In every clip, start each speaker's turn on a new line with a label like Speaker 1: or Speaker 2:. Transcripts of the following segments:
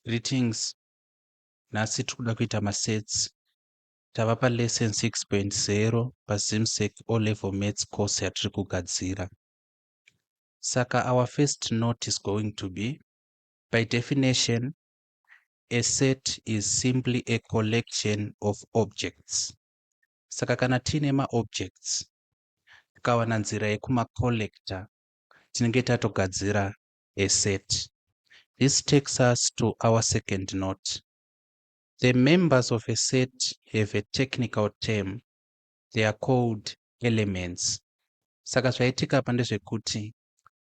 Speaker 1: Greetings. Nhasi tikuda kuita masets. Tava palesson 6.0 paZimSec O-level maths course yatiri kugadzira. Saka our first note is going to be, by definition, a set is simply a collection of objects. Saka kana tine ma-objects, tikawana nzira yekuma-collector, tinenge tatogadzira a set. This takes us to our second note. The members of a set have a technical term. They are called elements. Saka zvaitika apa ndezvekuti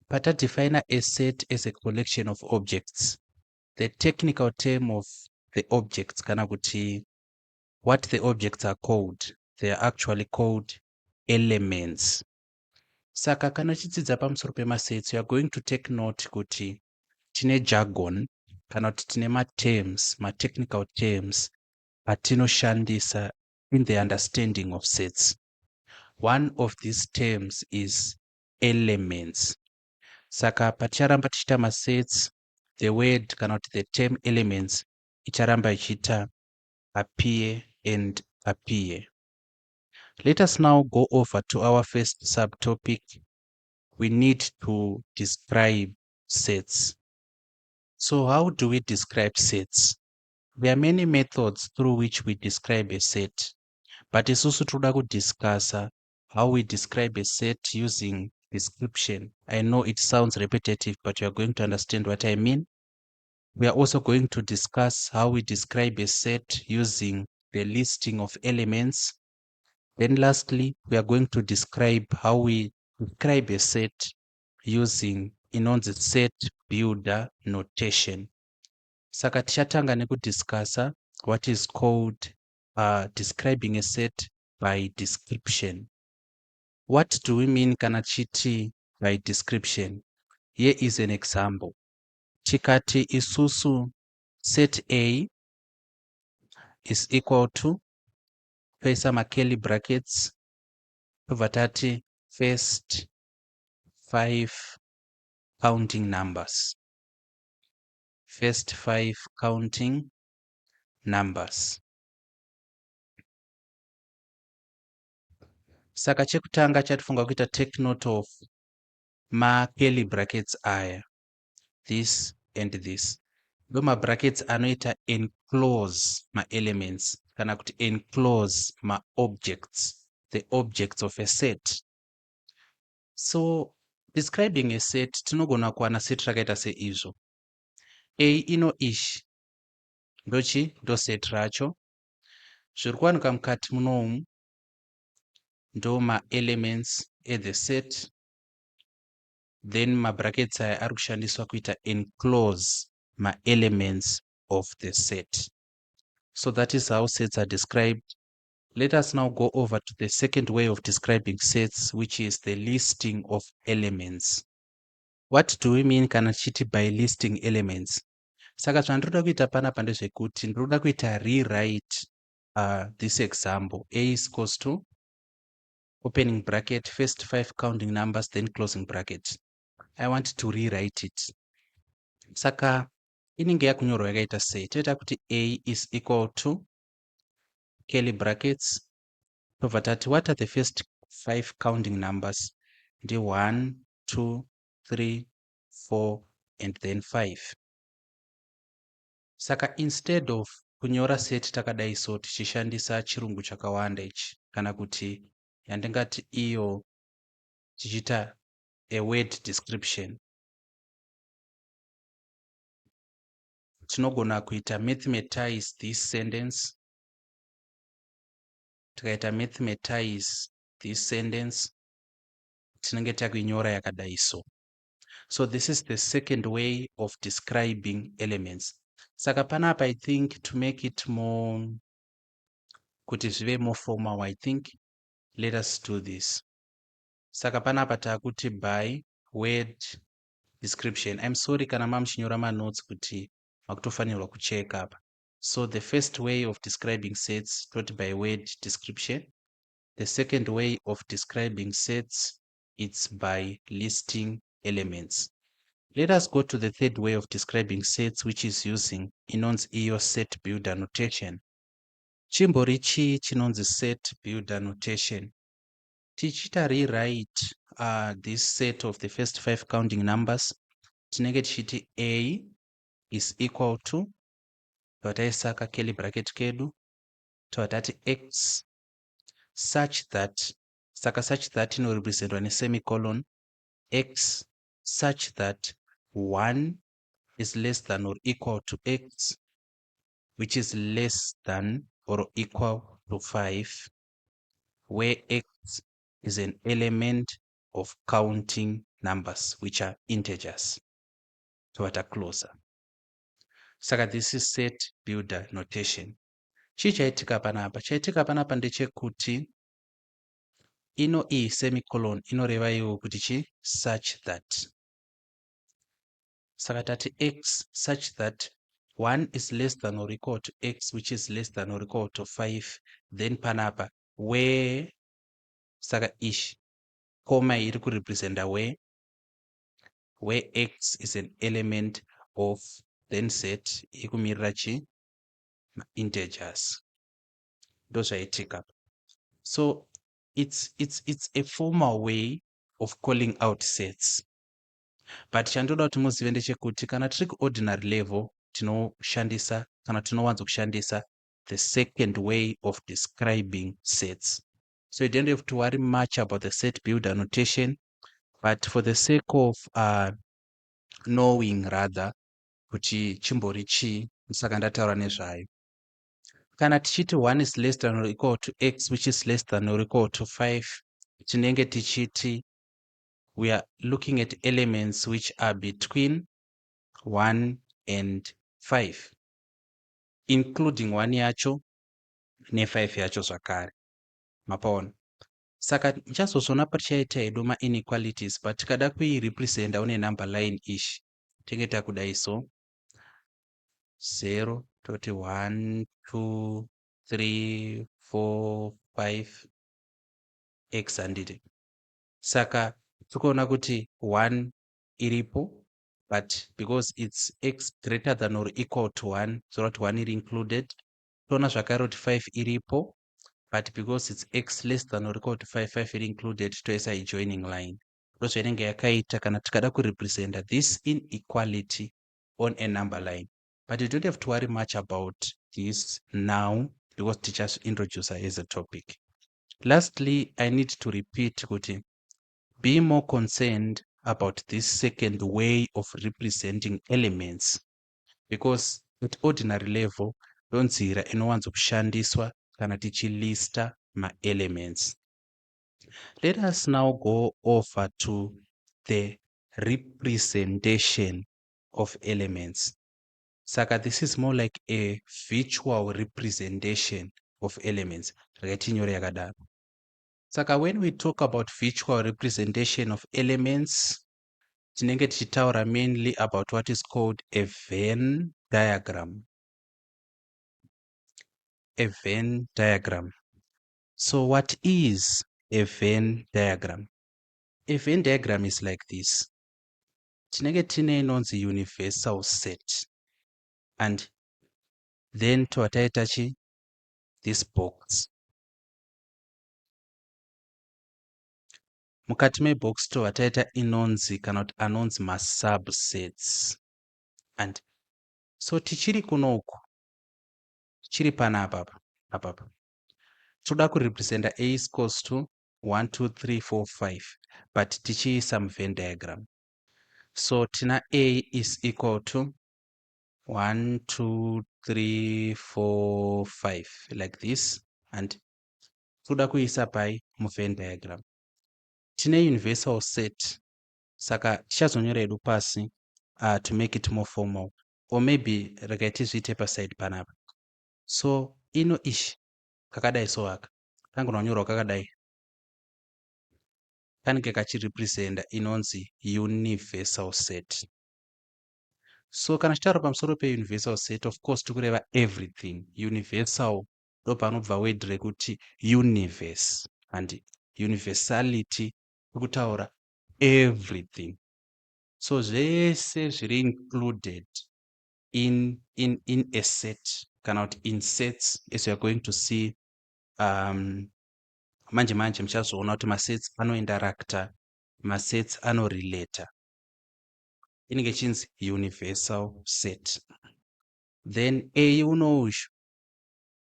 Speaker 1: patadefine a set as a collection of objects, the technical term of the objects, kana kuti what the objects are called, they are actually called elements. Saka kana uchidzidza pamusoro pemasets, you are going to take note kuti tine jargon kana kuti tine ma-terms, ma-technical terms atinoshandisa in the understanding of sets. One of these terms is elements. Saka paticharamba tichita masets, the word kana kuti the term elements icharamba ichita appear and appear. Let us now go over to our first subtopic. We need to describe sets. So how do we describe sets? There are many methods through which we describe a set, but isusu toda kudiscussa how we describe a set using description. I know it sounds repetitive, but you are going to understand what I mean. We are also going to discuss how we describe a set using the listing of elements. Then lastly, we are going to describe how we describe a set using inonzi set builder notation. Saka tichatanga nekudiscussa what is called describing a set by description. What do we mean kana chiti by description? Here is an example. Tikati isusu set A is equal to, pesa ma curly brackets, vatati first 5 counting numbers. First 5 counting numbers. Saka chekutanga chatifunga kuita take note of ma curly brackets aya, this and this. Ndo ma brackets anoita enclose ma elements kana kuti enclose ma objects, the objects of a set. So describing a set, tinogona kuwana set rakaita seizvo. A ino ishi ndochi ndo set racho. Zviri kuwanika mukati munomu ndo ma elements e the set. Then ma brackets aya ari kushandiswa kuita enclose ma elements of the set. So that is how sets are described. Let us now go over to the second way of describing sets, which is the listing of elements. What do we mean kana chiti by listing elements? Saka zvandiroda kuita panapa ndezvekuti ndiroda kuita rewrite this example. A is equals to opening bracket, first 5 counting numbers, then closing bracket. I want to rewrite it. Saka inenge yakunyorwa yakaita sei? Toita kuti A is equal to curly brackets. Tobva tati what are the first 5 counting numbers? Ndi 1, 2, 3, 4 and then 5. Saka instead of kunyora set takadai so tichishandisa chirungu chakawanda ichi kana kuti yandingati iyo tichita a word description, tinogona kuita mathematize this sentence. Tikaita mathematize this sentence tinenge takuinyora yakadai so. So this is the second way of describing elements. Saka panapa I think to make it more kuti zvive more formal, I think let us do this. Saka panapa takuti by word description. I'm sorry kana mamuchinyora ma notes kuti makutofanirwa kucheka apa. So the first way of describing sets taught by word description. The second way of describing sets, it's by listing elements. Let us go to the third way of describing sets, which is using inonzi iyo set builder notation. Chimbori chii chinonzi set builder notation. Tichita rewrite this set of the first 5 counting numbers, tinenge tichiti a is equal to totaisaka curly bracket kedu totati x such that inorepresentwa nesemicolon, x such that 1 is less than or equal to x, which is less than or equal to 5, where x is an element of counting numbers, which are integers. So what are closer. Saka this is set builder notation. Chii chaitika panapa? Chaitika panapa ndechekuti ino iyi semicolon inoreva iwo kuti chi such that. Saka tati x such that 1 is less than or equal to x, which is less than or equal to 5, then panapa where, saka ishi comma iri kurepresenta where x is an element of, then set ikumirira chi integers. Ndozvaitika. So it's a formal way of calling out sets. But chandoda kuti muzive ndechekuti kana tiri kuordinary level tinoshandisa kana tinowanzo kushandisa the second way of describing sets. So you don't have to worry much about the set builder notation, but for the sake of knowing rather kuti chimbori chii, saka ndataura nezvayo. Kana tichiti 1 is less than or equal to x, which is less than or equal to 5, tinenge tichiti we are looking at elements which are between 1 and 5, including 1 yacho ne5 yacho zvakare. Mapaona. Saka tichazozona patichaita hedu ma-inequalities, but tikada kuirepresenta une number line ishi, tinenge takudai so 0 toti 1 2 3 4 5 x handiti. Saka tikuona kuti 1 iripo, but because it's x greater than or equal to 1, so that 1 iri included. Toona zvakare kuti 5 iripo, but because it's x less than or equal to 5, 5 iri included, toisa joining line. Ndozvainenge yakaita kana tikada kurepresenta this inequality on a number line. But you don't have to worry much about this now, because teachers introduce her as a topic. Lastly, I need to repeat kuti be more concerned about this second way of representing elements, because at ordinary level ndonzira inowanzo kushandiswa kana tichilista ma-elements. Let us now go over to the representation of elements. Saka this is more like a virtual representation of elements. Saka when we talk about virtual representation of elements, tinenge tichitaura mainly about what is called a Venn diagram. A Venn diagram. So what is a Venn diagram? A Venn diagram is like this. Tinenge tine inonzi universal set. And then toataitachi this box. Mukati mebox toataita inonzi kana kuti anonzi ma-subsets. And so tichiri kunoku, tichiri panapa apapa, toda kurepresenta a is equals to 1 2 3 4 5, but tichiisa mu-Venn diagram. So tina a is equal to 1 2 3 4 5 like this, and toda kuisa pai mu-Venn diagram. Tine universal set, saka tichazonyora hedu pasi to make it more formal, or maybe regai tizviite paside panapa. So ino ishi kakadai so aka kangonyorwa kakadai kanenge kachirepresenta inonzi universal set. So kana tichitaura pamusoro pe-universal set, of course tikureva everything. Universal ndopanobva word rekuti universe, and universality kutaura everything. So zvese zviri included in a set kana kuti in sets, as you are going to see manje manje muchazoona kuti masets anointeracta, masets anorelata, inenge ichinzi universal set. Then A unou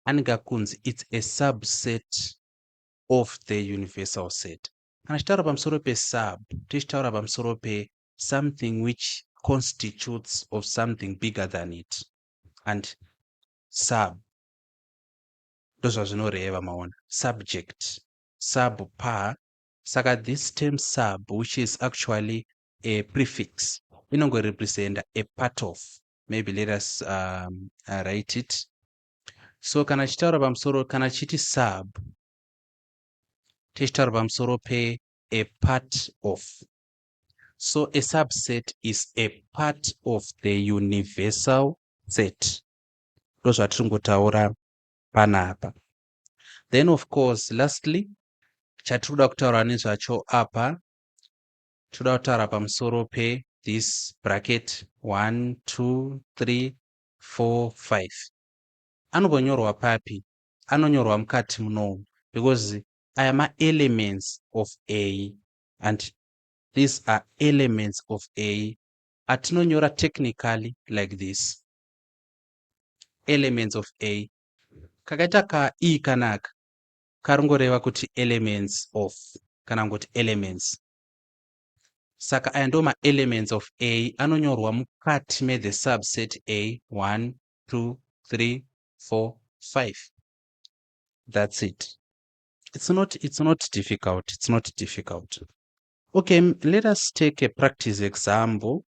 Speaker 1: anenge akunzi it's a subset of the universal set. Kana tichitaura pamusoro pesub, tichitaura pamusoro pe something which constitutes of something bigger than it. And sub ndozvazvinoreva maona, subject, sub pa. Saka this term sub, which is actually a prefix, inongorepresenta a part of. Maybe let us write it. So kana tichitaura pamusoro, kana chiti sub, tichitaura pamusoro pe a part of. So a subset is a part of the universal set. Ndozvatiringotaura panapa. Then of course, lastly, chatinoda kutaura nezvacho apa, toda kutaura pamusoro pe this bracket 1 2 3 4 5. Anombonyorwa papi? Anonyorwa mukati muno, because aya ma-elements of A, and these are elements of A. Atinonyora technically like this. Elements of A. Kakaita ka E kanaka, karongoreva kuti elements of, kana ngoti elements. Saka aya ndo ma-elements of A, anonyorwa mukati me the subset A 1 2 3 4 5. That's it. It's not difficult. It's not difficult. Okay, let us take a practice example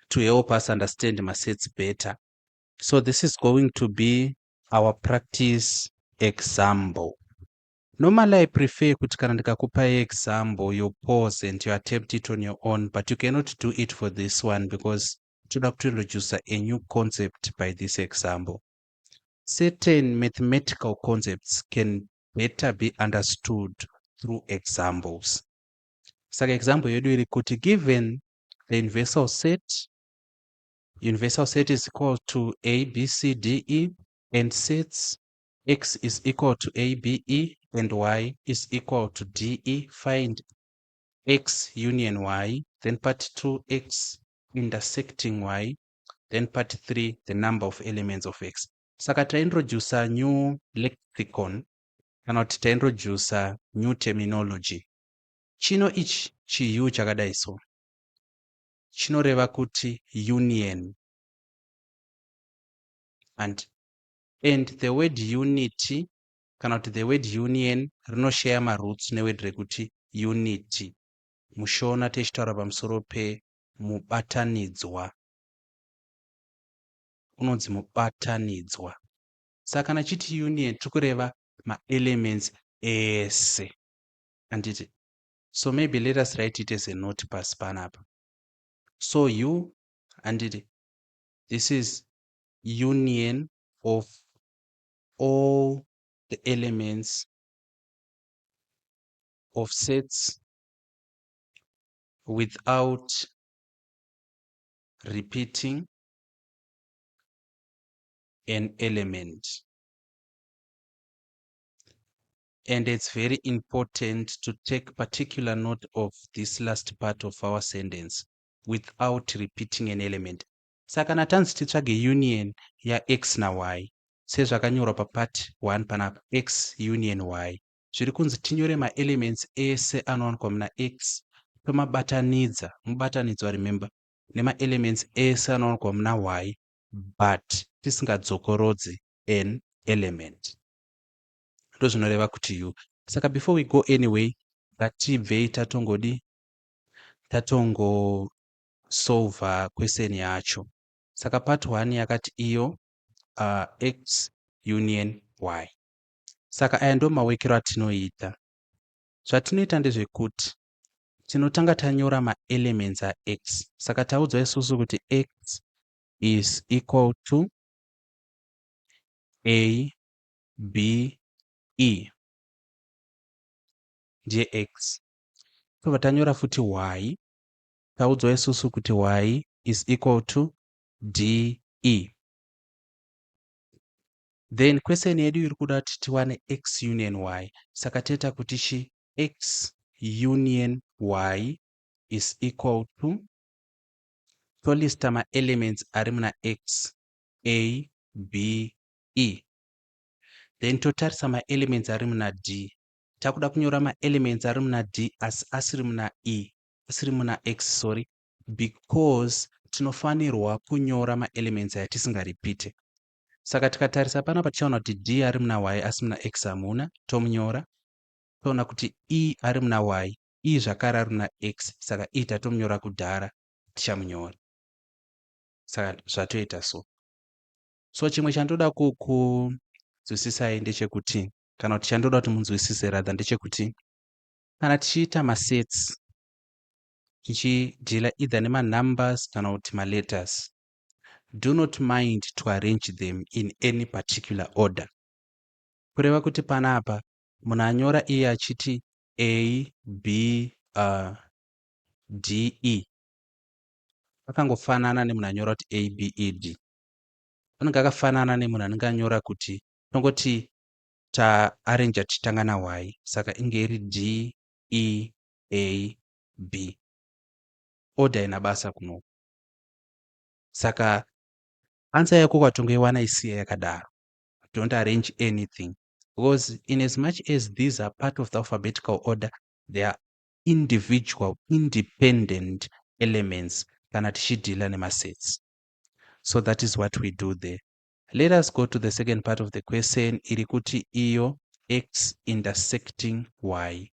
Speaker 1: to help us understand masets better. So this is going to be our practice example. Normally I prefer kuti kana ndikakupai example, you pause and you attempt it on your own, but you cannot do it for this one because toda kutointroduce a new concept by this example. Certain mathematical concepts can better be understood through examples. Saka example yedu iri kuti, given the universal set is equal to A, B, C, D, E, and sets X is equal to A, B, E, and Y is equal to D, E. Find X union Y. Then part 2, X intersecting Y. Then part 3, the number of elements of X. Saka introduce a new lexicon, kana kuti introduce a new terminology. Chino ichi chiu chakadai so chinoreva kuti union, and the word unity kana kuti the word union rinoshare maroots neword rekuti unity. Mushona tichitaura pamusoro pe mubatanidzwa, unonzi mubatanidzwa. Saka kana chiti union tikureva ma-elements ese. Anditi? So maybe let us write it as a note pass panapa. So you, anditi, this is union of all the elements of sets without repeating an element. And it's very important to take particular note of this last part of our sentence, without repeating an element. Saka natanzi titsvage union ya X na Y, sezvakanyorwa papart 1 panapa, X union Y. Zviri kunzi tinyore ma-elements ese anowanikwa muna X, tomabatanidza, mubatanidzwa, remember, nema-elements ese anowanikwa muna Y, but tisingadzokorodzi an element. Ndozvinoreva kuti you. Saka before we go anyway, ngatibvei tatongo solve question yacho. Saka part 1 yakati iyo X union Y. Saka aya ndo mawekero atinoita. Zvatinoita ndezvekuti tinotanga tanyora ma-elements a-X. Saka taudzwa isusu kuti X is equal to A, B, E. Ndiye X. Tobva tanyora futi Y. taudzwa isusu kuti y is equal to de. Then question yedu iri kuda kuti tiwane x union y. Saka teta kuti x union y is equal to, tolista ma-elements ari muna x, a, b, e. Then totarisa ma-elements ari muna d. Takuda kunyora ma-elements ari muna d asi asiri muna asiri muna x, sorry, because tinofanirwa kunyora ma-elements aya tisingaripite. Saka tikatarisa panapa tichaona kuti d ari muna y asi muna x hamuna, tomunyora. Toona kuti e ari muna y, e zvakare ari muna x, saka e tatomunyora kudhara, tichamunyora. Saka zvatoita so. So chimwe chandoda kunzwisisai ndechekuti, kana kuti chandoda kuti munzwisise rather ndechekuti, kana tichiita masets, tichidhila either nema-numbers kana kuti ma-letters, do not mind to arrange them in any particular order. Kureva kuti panapa munhu anyora iye achiti a, b, d, e, akangofanana nemunhu anyora kuti a, b, e, d. Anenge akafanana nemunhu anenge anyora kuti tongoti taarenja tichitanga na y, saka inge iri d, e, a, b. Order ina basa kuno. Saka answer yako kwatongoiwana isiya yakadaro. Don't arrange anything, because in as much as these are part of the alphabetical order, they are individual, independent elements kana tichidhila nemasets. So that is what we do there. Let us go to the second part of the question. Iri kuti iyo x intersecting y.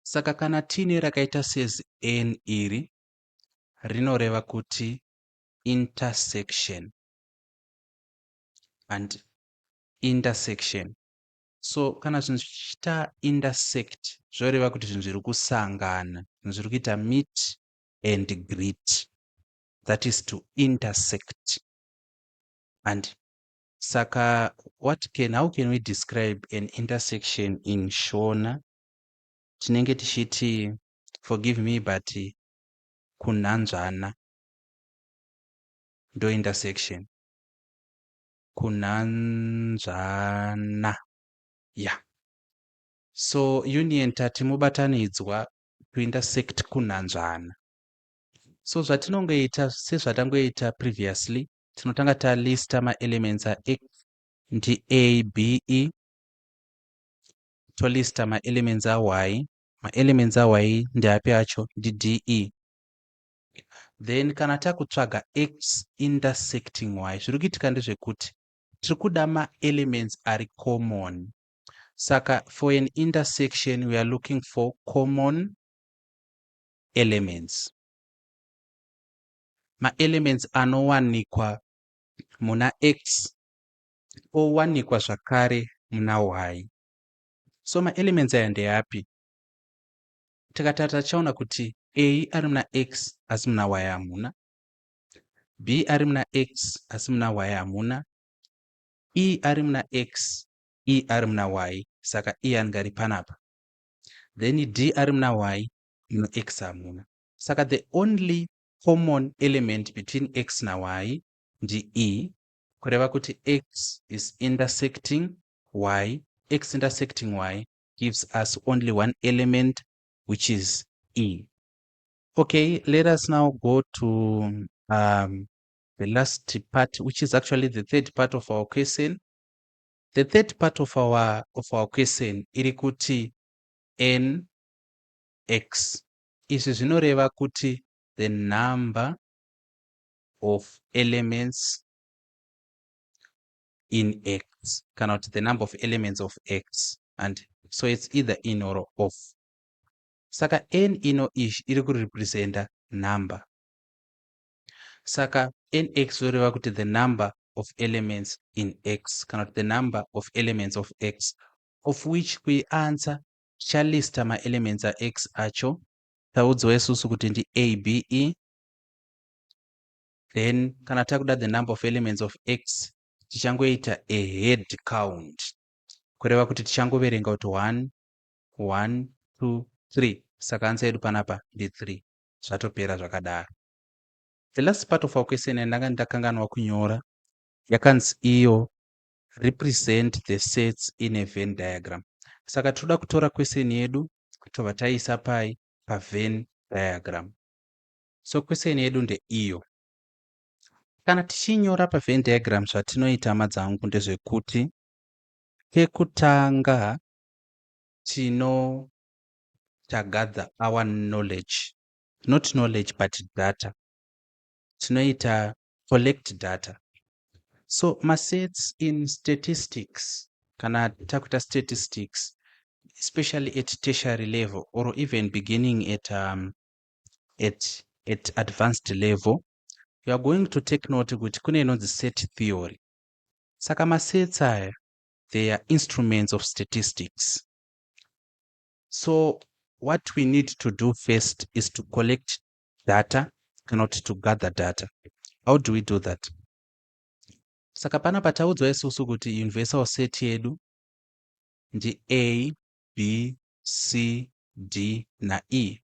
Speaker 1: Saka kana tine rakaita sezi n iri, rinoreva kuti intersection and intersection. So kana zvinhu zvichiita intersect, zvoreva kuti zvinhu zviri kusangana, zvinhu zviri kuita meet and greet. That is to intersect. And saka how can we describe an intersection in Shona? Tinenge tichiti, forgive me, but kunanzvana ndo intersection. Kunanzvana. Yeah. So union tati mubatanidzwa to intersect kunanzvana. So zvatinongoita sezvatangoita previously, tinotanga talista ma-elements a x ndi a, b, e. Tolista ma-elements a y. Ma-elements a y ndeapi acho? Ndi d, e. Then kana takutsvaga x intersecting y, zviri kuitika ndezvekuti tiri kuda ma-elements ari common. Saka for an intersection we are looking for common elements. Ma-elements anowanikwa muna x owanikwa zvakare muna y. So ma-elements aya ndeapi? Tikatata tichaona kuti a ari muna x asi muna y hamuna, b ari muna x asi muna y hamuna, e ari muna x, e ari muna y, saka e angari panapa. Then d ari muna y, muna x hamuna. Saka the only common element between x na y ndi e, kureva kuti x is intersecting y. X intersecting y gives us only one element, which is e. Okay, let us now go to the last part, which is actually the third part of our question. The third part of our question iri kuti n x. Izvi zvinoreva kuti the number of elements in x, kana kuti the number of elements of x, and so it's either in or off. Saka n ino ishi iri kurepresenta number. Saka nx zvoreva kuti the number of elements in x, kana kuti the number of elements of x, of which kuiansa tichalista ma-elements a x acho. Taudzwa isusu kuti ndi a, b, e. Then kana takuda the number of elements of x, tichangoita a head count, kureva kuti tichangoverenga kuti 1, 1, 2, 3. Saka ansa yedu panapa ndi 3. zvatopera zvakadaro. The last part of our question yandanga ndakanganwa kunyora yakanzi iyo represent the sets in a Venn diagram. Saka toda kutora question yedu tobva taisa pai paVenn diagram. So question yedu ndeiyo. Kana tichinyora paVenn diagram zvatinoita madzangu ndezvekuti pekutanga tagather our knowledge, not knowledge but data. Tinoita collect data. So masets in statistics, kana takuita statistics, especially at tertiary level or even beginning at advanced level, you are going to take note kuti kune inonzi set theory. Saka masets aya, they are instruments of statistics. So what we need to do first is to collect data, not to gather data. How do we do that? Saka panapa taudzwa isusu kuti universal set yedu ndi A, B, C, D na E.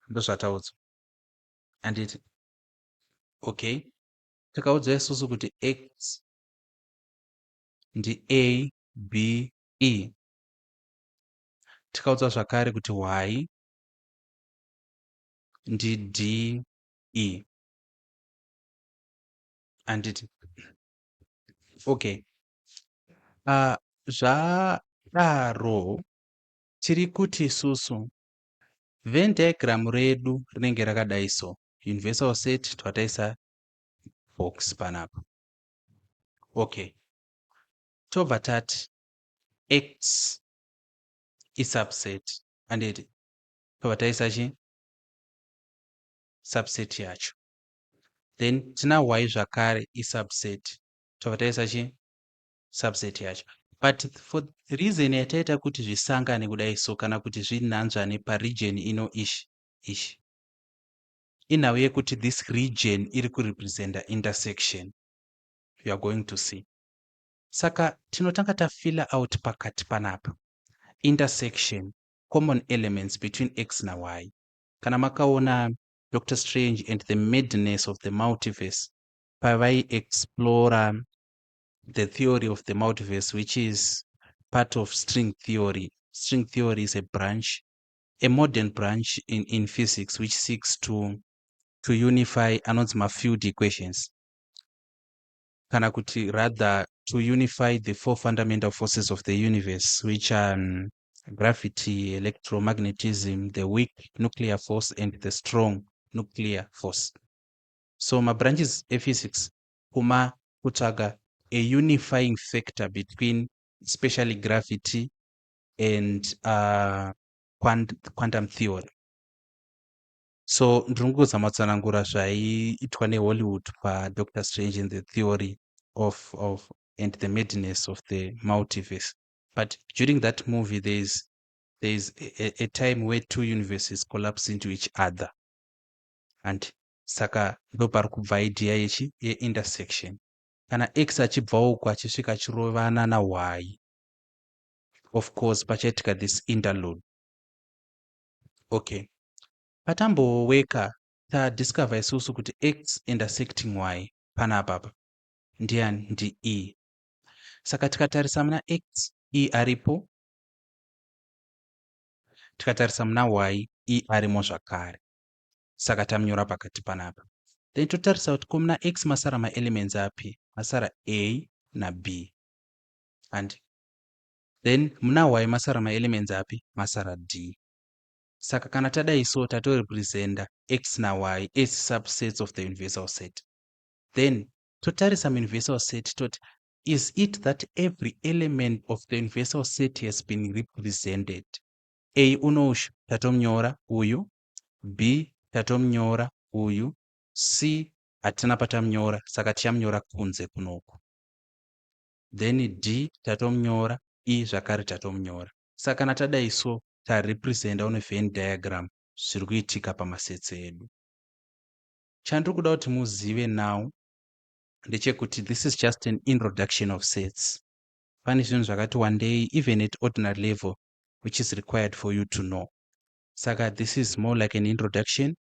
Speaker 1: Ndozvataudzwa. Anditi okay, takaudzwa isusu kuti X ndi A, B, E. Tikaudzwa zvakare kuti Y ndi D, E. Anditi okay. Zvadaro tiri kuti isusu Venn diagram redu rinenge rakadai so. Universal set twataisa box panapa. Okay. Tobva tati X isubset and tobva taisa chi subset yacho. Then tina Y zvakare isubset. Tobva taisa chi subset yacho. But for the reason yataita kuti zvisangane kudai so kana kuti zvinanzvane paregion ino ishi. Inawe yekuti this region iri kurepresenta intersection. You are going to see. Saka tinotanga tafill out pakati panapa. Intersection, common elements between X na Y. Kana makaona Dr. Strange and the Madness of the Multiverse, pavai explore the theory of the multiverse, which is part of string theory. String theory is a branch, a modern branch in physics, which seeks to unify anonzi field equations. Kana kuti rather to unify the four fundamental forces of the universe, which are gravity, electromagnetism, the weak nuclear force, and the strong nuclear force. So my branches of physics kuma kutsvaga a unifying factor between especially gravity and quantum theory. So ndrunguza matsanangura zvaiitwa neHollywood Dr. Strange in the theory of and the madness of the multiverse. But during that movie there's a time where two universes collapse into each other, and saka ndo pari kubva idea ye-intersection. Kana X achibva uku achisvika achirovana naY, of course pachaitika this interlude. Okay, patamboweka tadiscover isusu kuti X intersecting Y panapa ndiani ndi E. Saka tikatarisa muna X, E aripo, tikatarisa muna Y, E arimo zvakare. Saka tamunyora pakati panapa. Then totarisa kuti kumuna X masara ma-elements api, masara A na B. And then muna Y masara ma-elements api, masara D. Saka kana tadai so tato-representa X na Y as subsets of the universal set. Then totarisa universal set toti, is it that every element of the universal set has been represented? A unoshu tatomnyora uyu, B tatomnyora uyu, C hatina patamnyora saka tichamnyora kunze kunoku. Then D tatomnyora, E zvakare tatomnyora. Saka kana tadai so tarepresenta une Venn diagram zviri kuitika pamasets edu. Chandiri kuda kuti muzive now ndechekuti this is just an introduction of sets. Pane zvinhu zvakati wandei even at ordinary level which is required for you to know. Saka this is more like an introduction.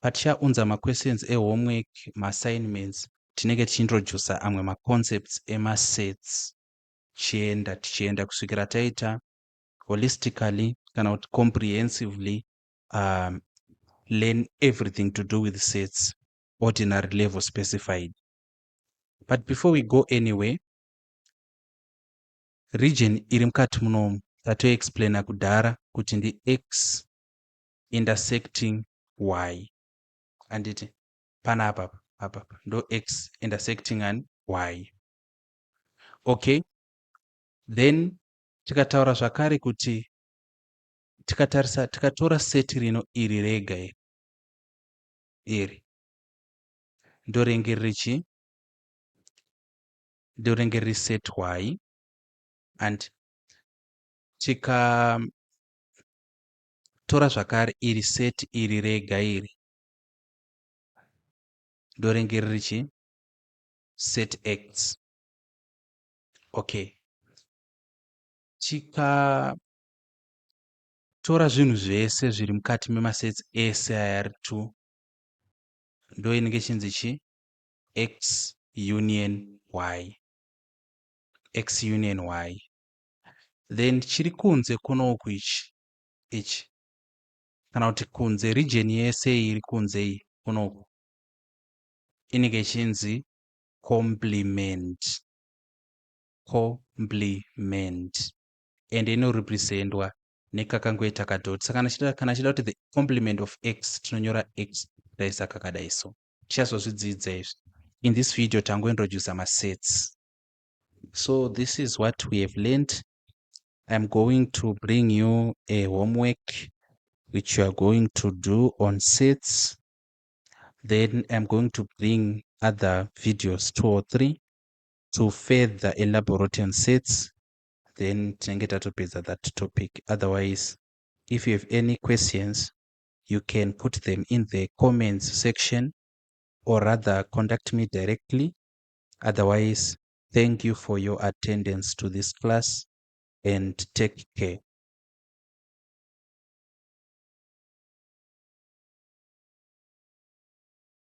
Speaker 1: Patichaunza questions homework, assignments, tinenge tichiintrodusa amwe concepts sets tichienda kusvikira taita holistically kana kuti comprehensively learn everything to do with sets ordinary level specified. But before we go anywhere, region iri mukati munomu tatoexplaina kudhara kuti x intersecting y. Anditi panapa apa ndo x intersecting and y. Okay, then tikataura zvakare kuti tikatora seti rino iri rega iri ndorenge riri set y, and tikatora zvakare iri set iri rega iri ndorenge riri set x. Okay, tikatora zvinhu zvese zviri mukati memasets ese aya ari 2 ndo inenge chinzi x union y, x union y. Then chiri kunze kunoku ichi kana kuti kunze region yese iri kunze iyi kunoku inenge chinzi complement, and inorepresentwa nekakangoita kadot. Saka kana chida kuti the complement of x tinonyora x raisa kakadai so. Tichazozvidzidza izvi. In this video tangointroduce masets. So this is what we have learned. I'm going to bring you a homework which you are going to do on sets. Then I'm going to bring other videos 2 or 3 to further elaborate on sets. Then tinenge tatopedza that topic. Otherwise, if you have any questions, you can put them in the comments section or rather contact me directly. Otherwise, thank you for your attendance to this class and take care.